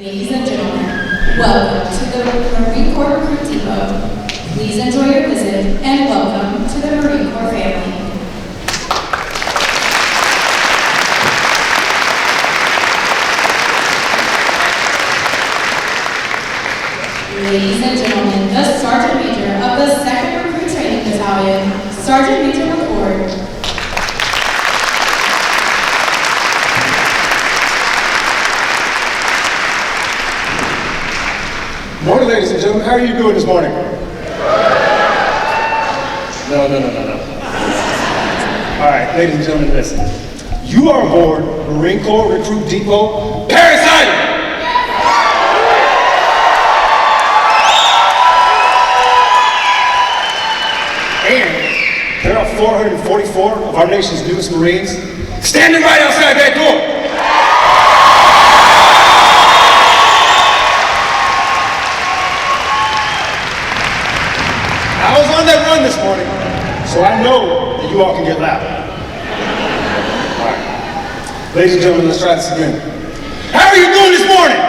Ladies and gentlemen, welcome to the Marine Corps Recruit Depot. Please enjoy your visit and welcome to the Marine Corps family. Ladies and gentlemen, the Sergeant Major of the 2nd Recruit Training Battalion, Sergeant Major McCord. Morning, ladies and gentlemen. How are you doing this morning? No. All right, ladies and gentlemen, listen. You are aboard Marine Corps Recruit Depot, Parris Island. And there are 444 of our nation's newest Marines standing right outside that door. I was on that run this morning, so I know that you all can get loud. All right. Ladies and gentlemen, let's try this again. How are you doing this morning?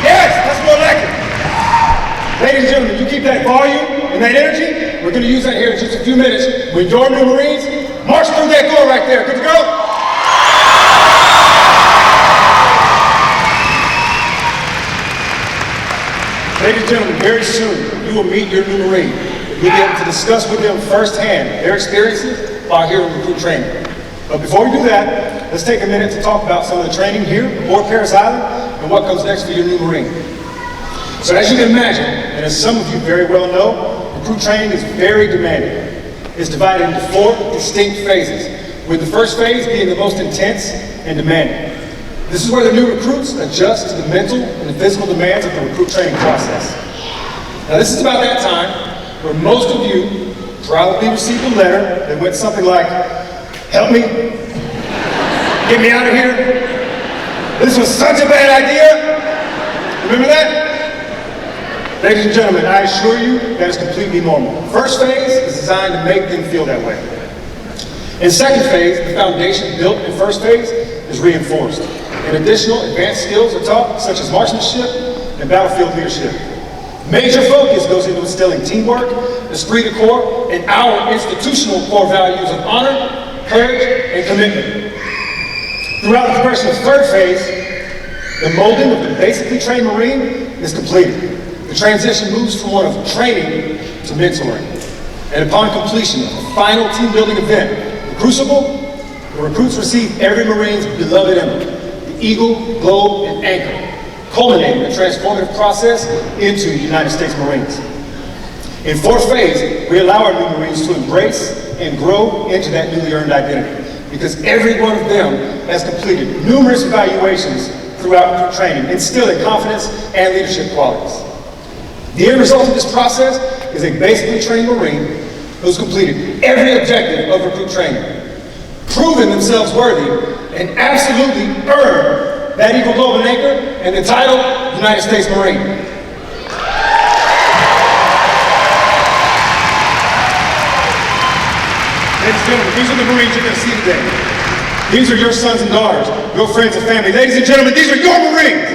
Yes, that's more like it. Ladies and gentlemen, you keep that volume and that energy. We're going to use that here in just a few minutes. With your new Marines, march through that door right there. Good to go? Ladies and gentlemen, very soon you will meet your new Marine. You'll be able to discuss with them firsthand their experiences while here in recruit training. But before we do that, let's take a minute to talk about some of the training here aboard Parris Island and what comes next for your new Marine. So as you can imagine, and as some of you very well know, recruit training is very demanding. It's divided into 4 distinct phases, with the first phase being the most intense and demanding. This is where the new recruits adjust to the mental and the physical demands of the recruit training process. Now this is about that time where most of you probably received a letter that went something like, "Help me, get me out of here. This was such a bad idea." Remember that? Ladies and gentlemen, I assure you that is completely normal. First phase is designed to make them feel that way. In second phase, the foundation built in first phase is reinforced. And additional advanced skills are taught, such as marksmanship and battlefield leadership. Major focus goes into instilling teamwork, esprit de corps, and our institutional core values of honor, courage, and commitment. Throughout the progression of third phase, the molding of the basically trained Marine is completed. The transition moves from one of training to mentoring. And upon completion of the final team building event, the Crucible, the recruits receive every Marine's beloved emblem, Eagle, Globe, and Anchor, culminating a transformative process into United States Marines. In fourth phase, we allow our new Marines to embrace and grow into that newly earned identity, because every one of them has completed numerous evaluations throughout recruit training, instilling confidence and leadership qualities. The end result of this process is a basically trained Marine who's completed every objective of recruit training, proven themselves worthy, and absolutely earned that Eagle, Globe, and Anchor and the title United States Marine. Ladies and gentlemen, these are the Marines you're going to see today. These are your sons and daughters, your friends and family. Ladies and gentlemen, these are your Marines.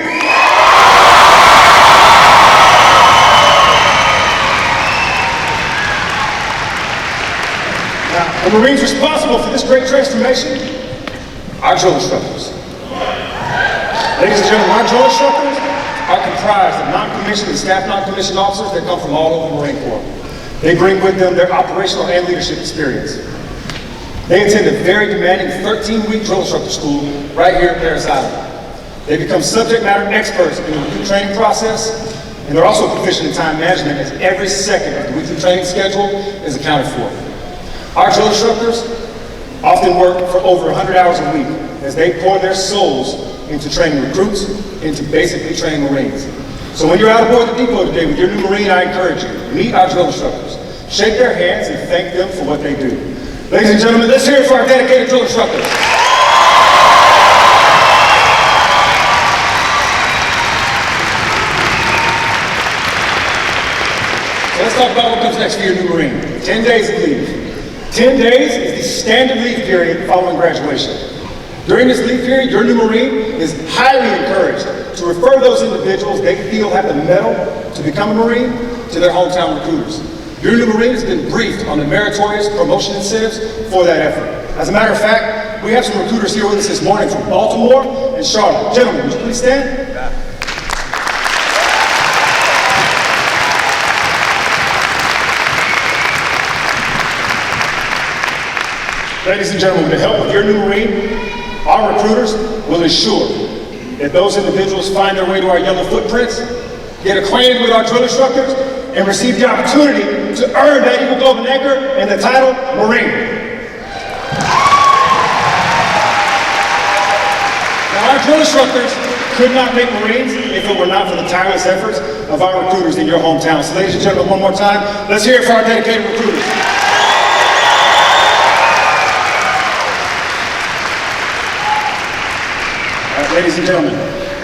Now, the Marines responsible for this great transformation are drill instructors. Ladies and gentlemen, our drill instructors are comprised of non-commissioned and staff non-commissioned officers that come from all over the Marine Corps. They bring with them their operational and leadership experience. They attend a very demanding 13-week drill instructor school right here at Parris Island. They become subject matter experts in the recruit training process, and they're also proficient in time management, as every second of the weekly training schedule is accounted for. Our drill instructors often work for over 100 hours a week as they pour their souls into training recruits, into basically training Marines. So when you're out aboard the depot today with your new Marine, I encourage you, meet our drill instructors, shake their hands, and thank them for what they do. Ladies and gentlemen, let's hear it for our dedicated drill instructors. So let's talk about what comes next for your new Marine. 10 days of leave. 10 days is the standard leave period following graduation. During this leave period, your new Marine is highly encouraged to refer those individuals they feel have the mettle to become a Marine to their hometown recruiters. Your new Marine has been briefed on the meritorious promotion incentives for that effort. As a matter of fact, we have some recruiters here with us this morning from Baltimore and Charlotte. Gentlemen, would you please stand? Ladies and gentlemen, with the help of your new Marine, our recruiters will ensure that those individuals find their way to our yellow footprints, get acquainted with our drill instructors, and receive the opportunity to earn that Eagle Golden Anchor and the title Marine. Now, our drill instructors could not make Marines if it were not for the tireless efforts of our recruiters in your hometown. So ladies and gentlemen, one more time, let's hear it for our dedicated recruiters. Ladies and gentlemen,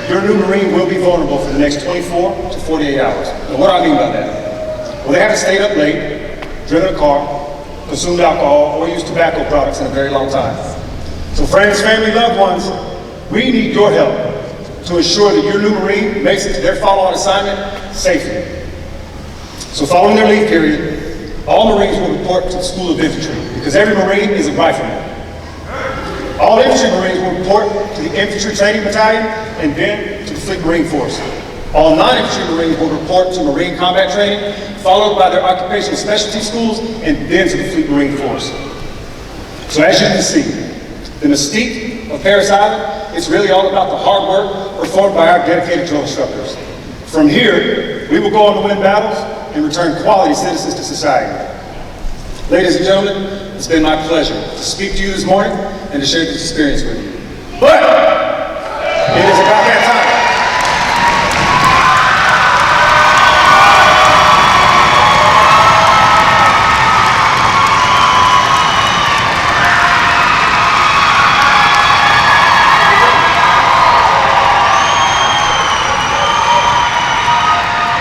your new Marine will be vulnerable for the next 24 to 48 hours. Now, what do I mean by that? Well, they haven't stayed up late, driven a car, consumed alcohol, or used tobacco products in a very long time. So friends, family, loved ones, we need your help to ensure that your new Marine makes it to their follow-on assignment safely. So following their leave period, all Marines will report to the School of Infantry because every Marine is a rifleman. All infantry Marines will report to the Infantry Training Battalion and then to the Fleet Marine Force. All non-infantry Marines will report to Marine Combat Training, followed by their occupational specialty schools, and then to the Fleet Marine Force. So as you can see, the mystique of Parris Island, it's really all about the hard work performed by our dedicated drill instructors. From here, we will go on to win battles and return quality citizens to society. Ladies and gentlemen, it's been my pleasure to speak to you this morning and to share this experience with you. But it is about that time.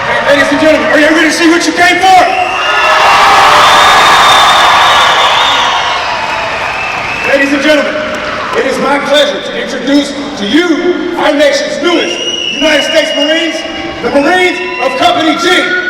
Hey, ladies and gentlemen, are you ready to see what you came for? Ladies and gentlemen, it is my pleasure to introduce to you our nation's newest United States Marines, the Marines of Company G.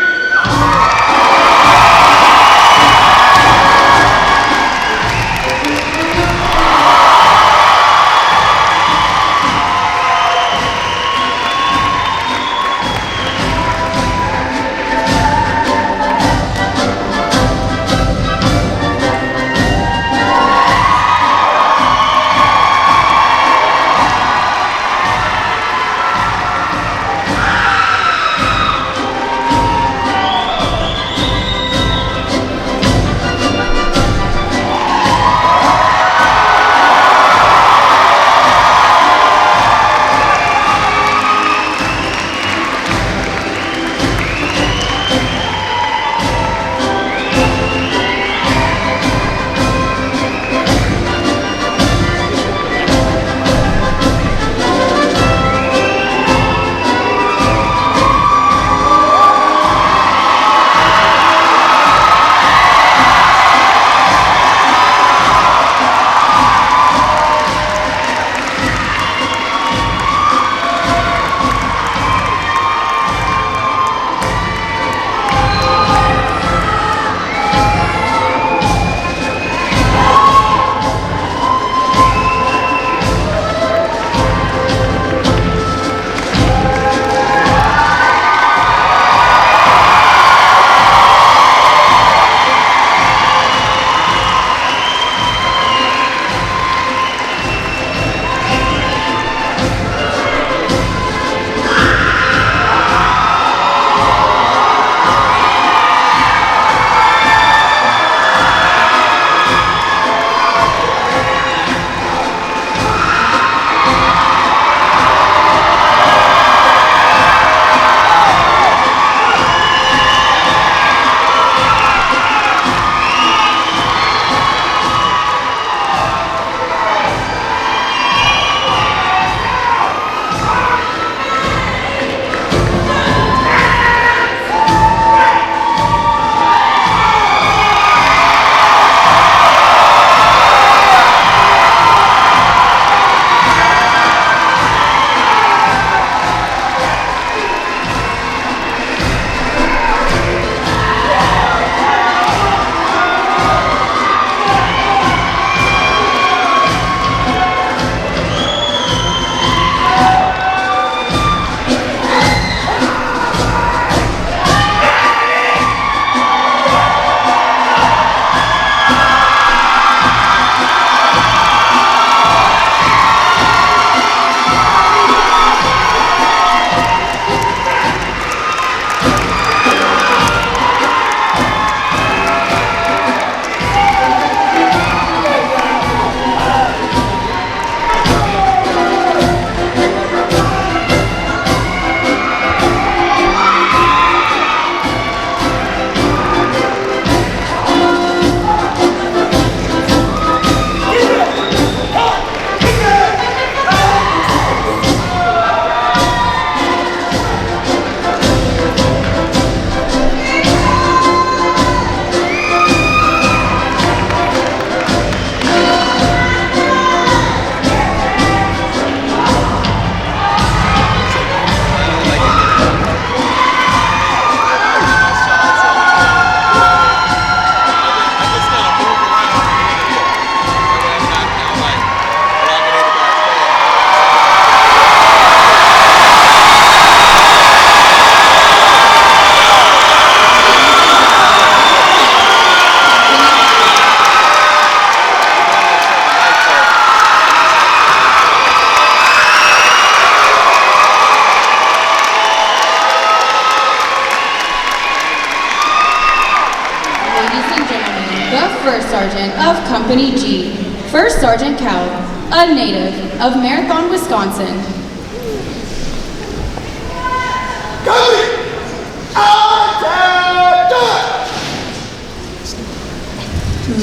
Sergeant of Company G, First Sergeant Cowell, a native of Marathon, Wisconsin.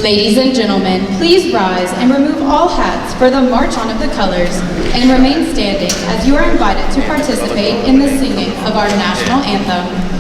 Ladies and gentlemen, please rise and remove all hats for the March On of the Colors and remain standing as you are invited to participate in the singing of our national anthem.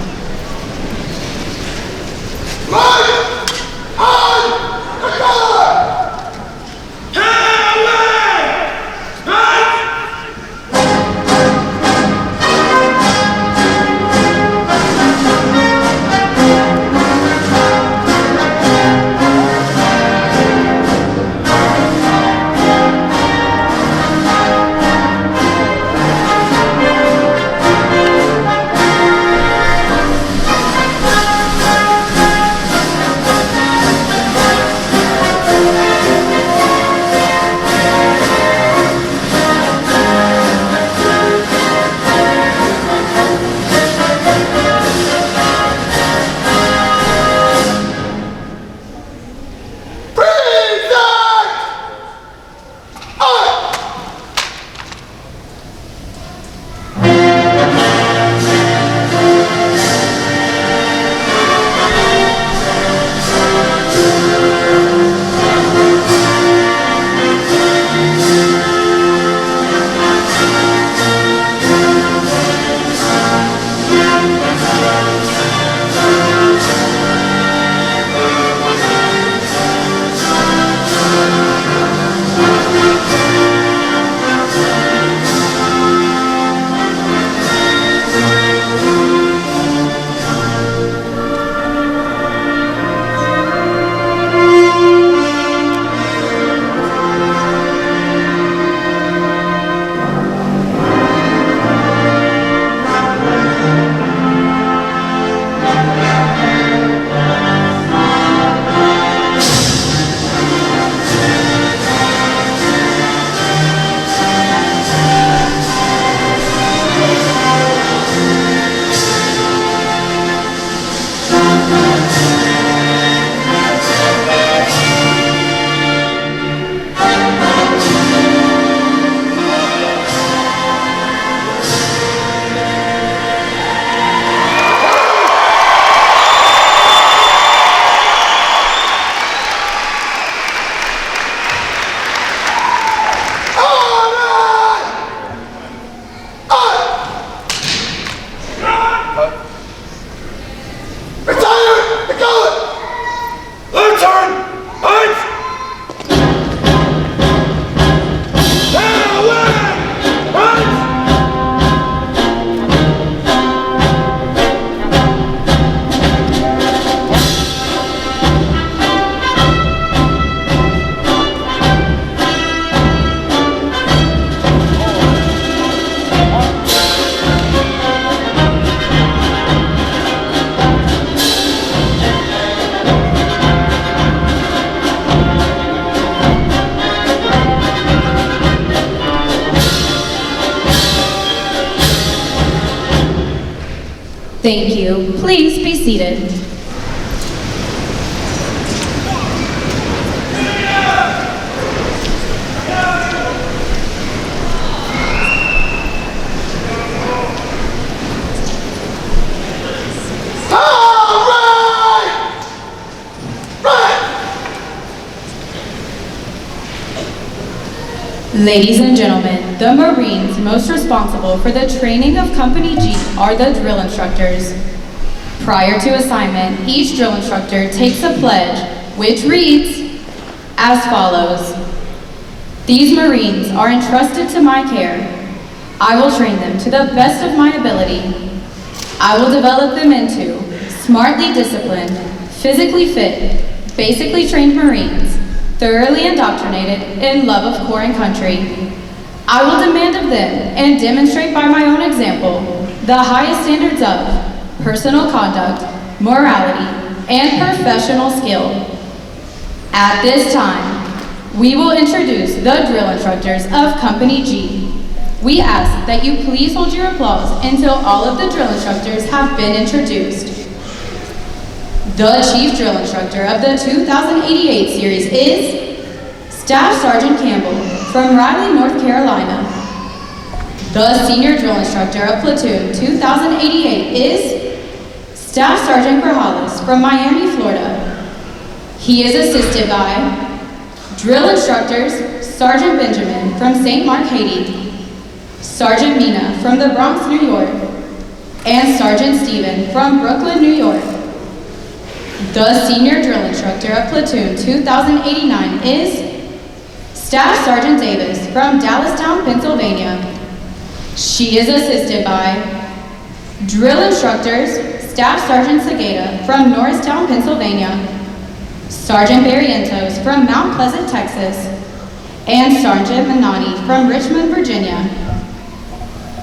Thank you. Please be seated. Ladies and gentlemen, the Marines most responsible for the training of Company G are the drill instructors. Prior to assignment, each drill instructor takes a pledge, which reads as follows. These Marines are entrusted to my care. I will train them to the best of my ability. I will develop them into smartly disciplined, physically fit, basically trained Marines, thoroughly indoctrinated in love of corps and country. I will demand of them and demonstrate by my own example the highest standards of personal conduct, morality, and professional skill. At this time, we will introduce the drill instructors of Company G. We ask that you please hold your applause until all of the drill instructors have been introduced. The Chief Drill Instructor of the 2088 series is Staff Sergeant Campbell from Raleigh, North Carolina. The Senior Drill Instructor of Platoon 2088 is Staff Sergeant Grajales from Miami, Florida. He is assisted by Drill Instructors Sergeant Benjamin from St. Mark, Haiti, Sergeant Mina from the Bronx, New York, and Sergeant Stephen from Brooklyn, New York. The Senior Drill Instructor of Platoon 2089 is Staff Sergeant Davis from Dallastown, Pennsylvania. She is assisted by Drill Instructors Staff Sergeant Segata from Norristown, Pennsylvania, Sergeant Barrientos from Mount Pleasant, Texas, and Sergeant Manani from Richmond, Virginia.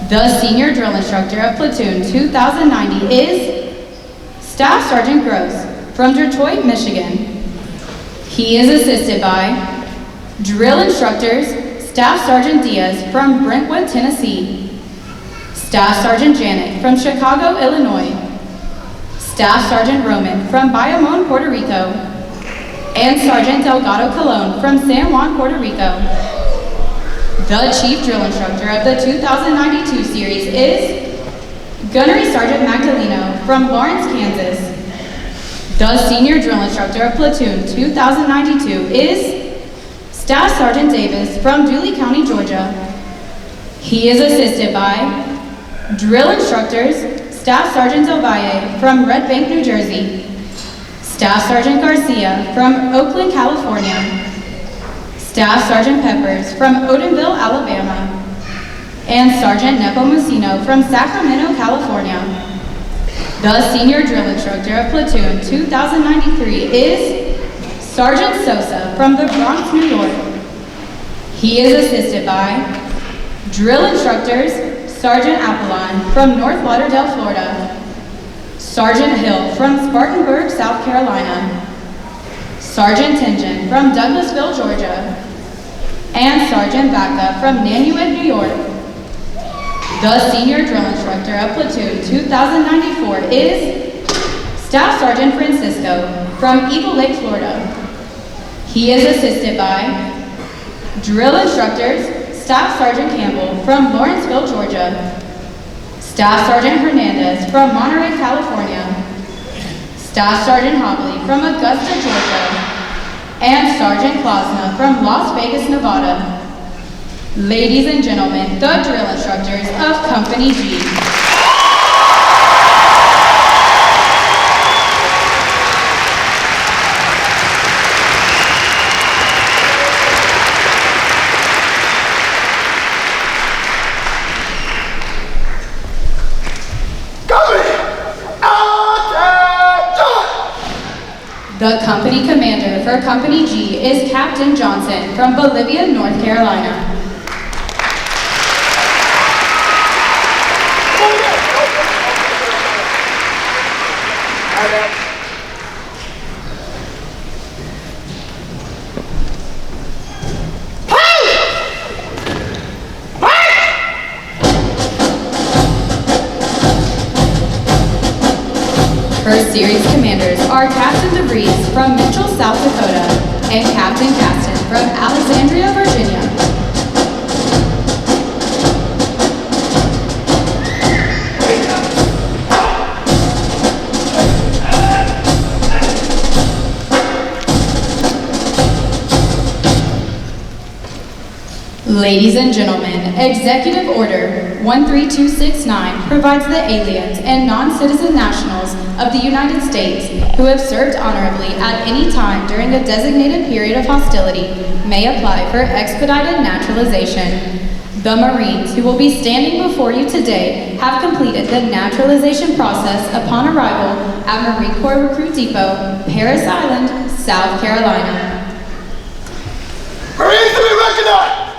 The Senior Drill Instructor of Platoon 2090 is Staff Sergeant Gross from Detroit, Michigan. He is assisted by Drill Instructors Staff Sergeant Diaz from Brentwood, Tennessee, Staff Sergeant Janik from Chicago, Illinois, Staff Sergeant Roman from Bayamon, Puerto Rico, and Sergeant Delgado Colon from San Juan, Puerto Rico. The Chief Drill Instructor of the 2092 series is Gunnery Sergeant Magdaleno from Lawrence, Kansas. The Senior Drill Instructor of Platoon 2092 is Staff Sergeant Davis from Dooley County, Georgia. He is assisted by Drill Instructors Staff Sergeant Del Valle from Red Bank, New Jersey, Staff Sergeant Garcia from Oakland, California, Staff Sergeant Peppers from Odenville, Alabama, and Sergeant Nepomuceno from Sacramento, California. The Senior Drill Instructor of Platoon 2093 is Sergeant Sosa from the Bronx, New York. He is assisted by Drill Instructors Sergeant Apollon from North Lauderdale, Florida, Sergeant Hill from Spartanburg, South Carolina, Sergeant Tingen from Douglasville, Georgia, and Sergeant Baca from Nanuet, New York. The Senior Drill Instructor of Platoon 2094 is Staff Sergeant Francisco from Eagle Lake, Florida. He is assisted by Drill Instructors Staff Sergeant Campbell from Lawrenceville, Georgia, Staff Sergeant Hernandez from Monterey, California, Staff Sergeant Hobley from Augusta, Georgia, and Sergeant Klosna from Las Vegas, Nevada. Ladies and gentlemen, the drill instructors of Company G. The company commander for Company G is Captain Johnson from Bolivia, North Carolina. Her series commanders are Captain DeVries from Mitchell, South Dakota, and Captain Caston from Alexandria, Virginia. Ladies and gentlemen, Executive Order 13269 provides the aliens and non-citizen nationals of the United States who have served honorably at any time during a designated period of hostility may apply for expedited naturalization. The Marines who will be standing before you today have completed the naturalization process upon arrival at Marine Corps Recruit Depot, Parris Island, South Carolina. Marines to be recognized!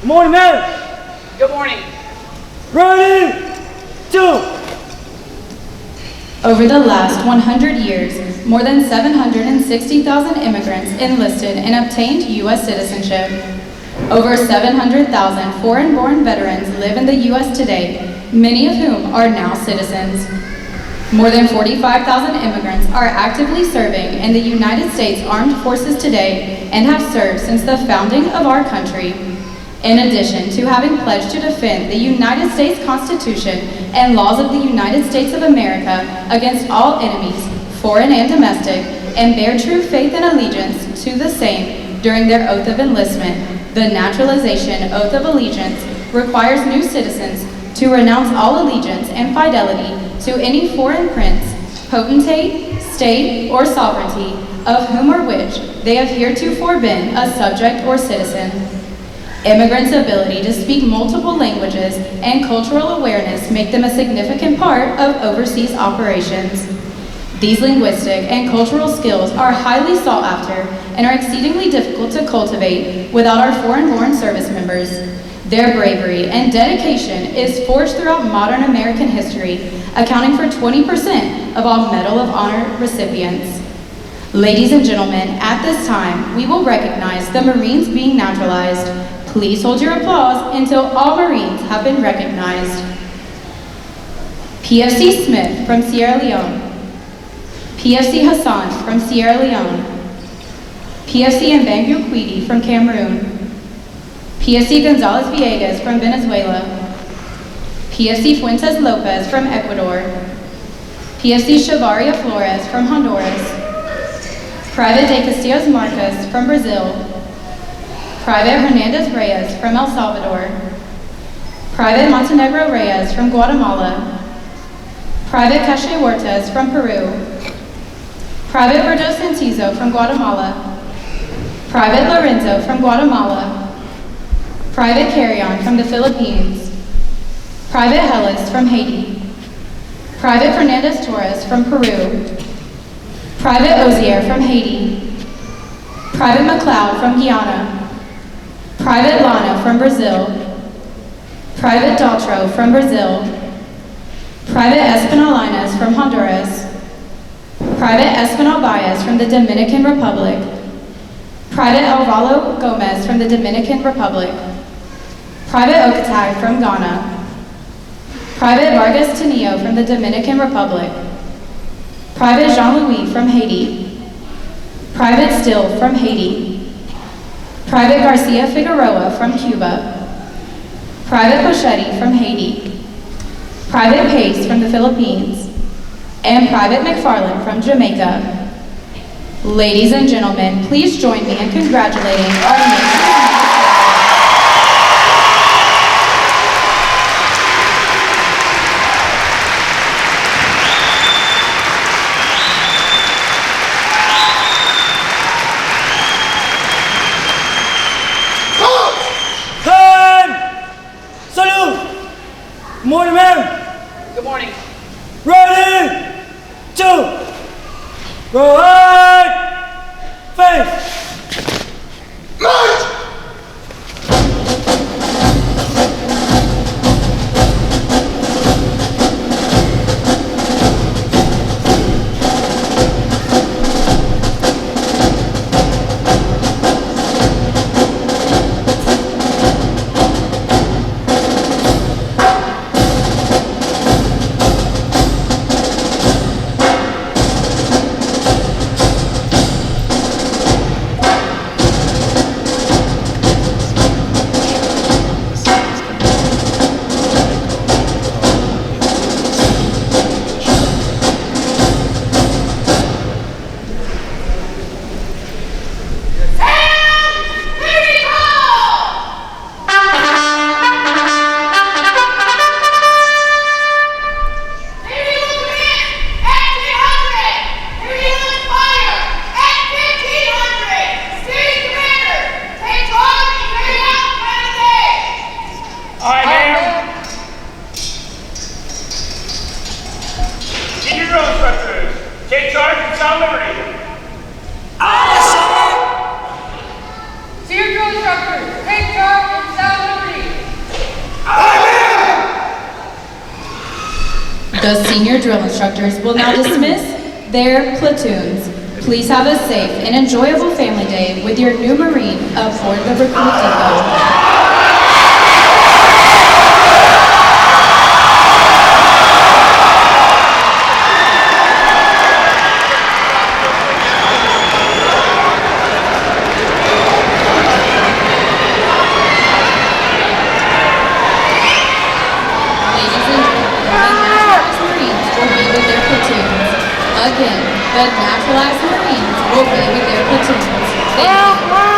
Morning, man. Good morning. Ready, two. Over the last 100 years, more than 760,000 immigrants enlisted and obtained U.S. citizenship. Over 700,000 foreign-born veterans live in the U.S. today, many of whom are now citizens. More than 45,000 immigrants are actively serving in the United States Armed Forces today and have served since the founding of our country. In addition to having pledged to defend the United States Constitution and laws of the United States of America against all enemies, foreign and domestic, and bear true faith and allegiance to the same during their oath of enlistment, the naturalization oath of allegiance requires new citizens to renounce all allegiance and fidelity to any foreign prince, potentate, state, or sovereignty of whom or which they have heretofore been a subject or citizen. Immigrants' ability to speak multiple languages and cultural awareness make them a significant part of overseas operations. These linguistic and cultural skills are highly sought after and are exceedingly difficult to cultivate without our foreign-born service members. Their bravery and dedication is forged throughout modern American history, accounting for 20% of all Medal of Honor recipients. Ladies and gentlemen, at this time, we will recognize the Marines being naturalized. Please hold your applause until all Marines have been recognized. PFC Smith from Sierra Leone. PFC Hassan from Sierra Leone. PFC Mbangu Kwidi from Cameroon. PFC Gonzalez Villegas from Venezuela. PFC Fuentes Lopez from Ecuador. PFC Chavaria Flores from Honduras. Private De Castillos Marcos from Brazil. Private Hernandez Reyes from El Salvador. Private Montenegro Reyes from Guatemala. Private Cache Huertas from Peru. Private Verdo Santizo from Guatemala. Private Lorenzo from Guatemala. Private Carrion from the Philippines. Private Hellas from Haiti. Private Fernandez Torres from Peru. Private Ozier from Haiti. Private McLeod from Guyana. Private Lana from Brazil. Private Daltro from Brazil. Private Espinalinas from Honduras. Private Espinal Baez from the Dominican Republic. Private Alvaro Gomez from the Dominican Republic. Private Okatag from Ghana. Private Vargas Tinio from the Dominican Republic. Private Jean-Louis from Haiti. Private Still from Haiti. Private Garcia Figueroa from Cuba. Private Pochetti from Haiti. Private Pace from the Philippines. And Private McFarland from Jamaica. Ladies and gentlemen, please join me in congratulating our nation's Morning, man. Good morning. Ready, two. Right, face. March! The senior drill instructors will now dismiss their platoons. Please have a safe and enjoyable family day with your new Marine aboard the recruit depot. Again, the naturalized Marines will be with their platoons. Thank you.